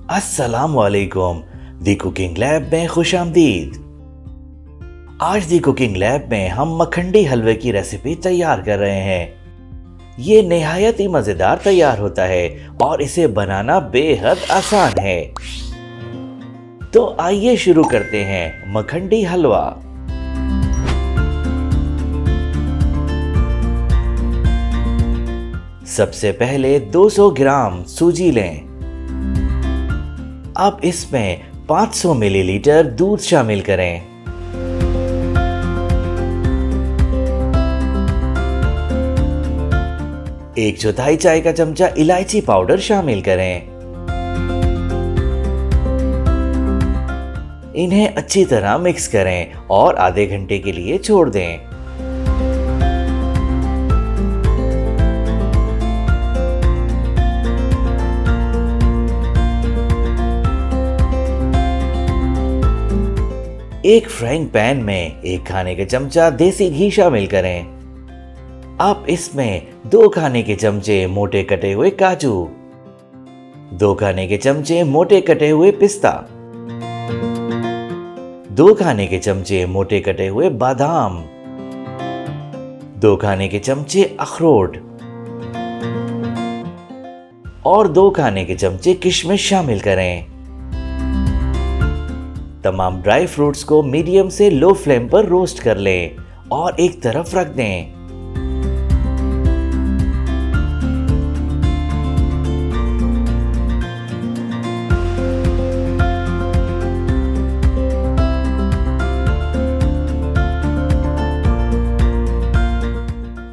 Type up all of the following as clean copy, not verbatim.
अस्सलामुअलैकुम। दी cooking lab में खुशामदीद। आज दी कुकिंग लैब में हम मखंडी हलवे की रेसिपी तैयार कर रहे हैं। ये निहायत ही मजेदार तैयार होता है और इसे बनाना बेहद आसान है। तो आइए शुरू करते हैं मखंडी हलवा। सबसे पहले 200 ग्राम सूजी लें। अब इसमें 500 मिलीलीटर दूध शामिल करें। एक चौथाई चाय का चमचा इलायची पाउडर शामिल करें। इन्हें अच्छी तरह मिक्स करें और आधे घंटे के लिए छोड़ दें। एक फ्राइंग पैन में 1 खाने के चमचा देसी घी शामिल करें। अब इसमें 2 खाने के चमचे मोटे कटे हुए काजू, 2 खाने के चमचे मोटे कटे हुए पिस्ता, 2 खाने के चमचे मोटे कटे हुए बादाम, 2 खाने के चमचे अखरोट और 2 खाने के चमचे किशमिश शामिल करें। तमाम ड्राई फ्रूट्स को मीडियम से लो फ्लेम पर रोस्ट कर लें और एक तरफ रख दें।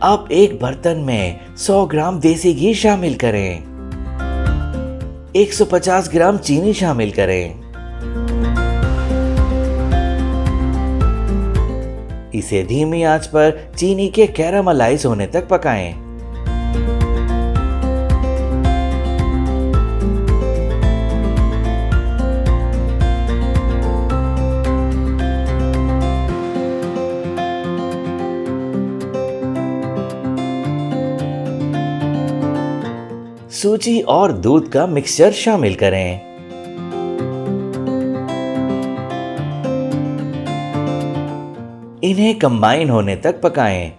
अब एक बर्तन में 100 ग्राम देसी घी शामिल करें। 150 ग्राम चीनी शामिल करें। इसे धीमी आंच पर चीनी के कैरामलाइज होने तक पकाएं। सूजी और दूध का मिक्सचर शामिल करें। इन्हें कंबाइन होने तक पकाएं।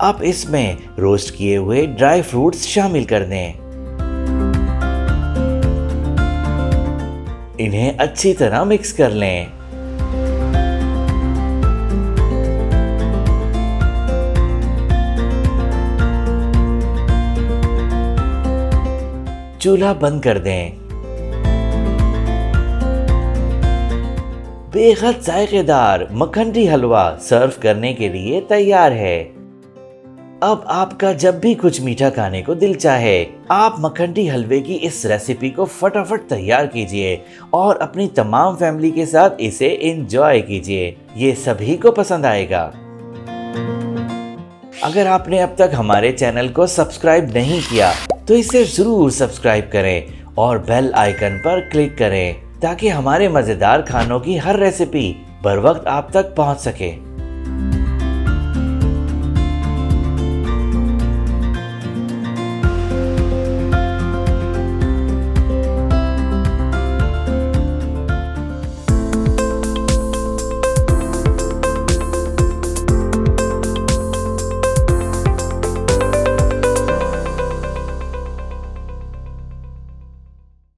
अब इसमें रोस्ट किए हुए ड्राई फ्रूट्स शामिल कर दें। इन्हें अच्छी तरह मिक्स कर लें। चूल्हा बंद कर दें। बेहद जायकेदार मखंडी हलवा सर्व करने के लिए तैयार है। अब आपका जब भी कुछ मीठा खाने को दिल चाहे, आप मखंडी हलवे की इस रेसिपी को फटाफट तैयार कीजिए और अपनी तमाम फैमिली के साथ इसे एंजॉय कीजिए। ये सभी को पसंद आएगा। अगर आपने अब तक हमारे चैनल को सब्सक्राइब नहीं किया तो इसे जरूर सब्सक्राइब करें और बेल आइकन पर क्लिक करें ताकि हमारे मजेदार खानों की हर रेसिपी बर वक्त आप तक पहुंच सके।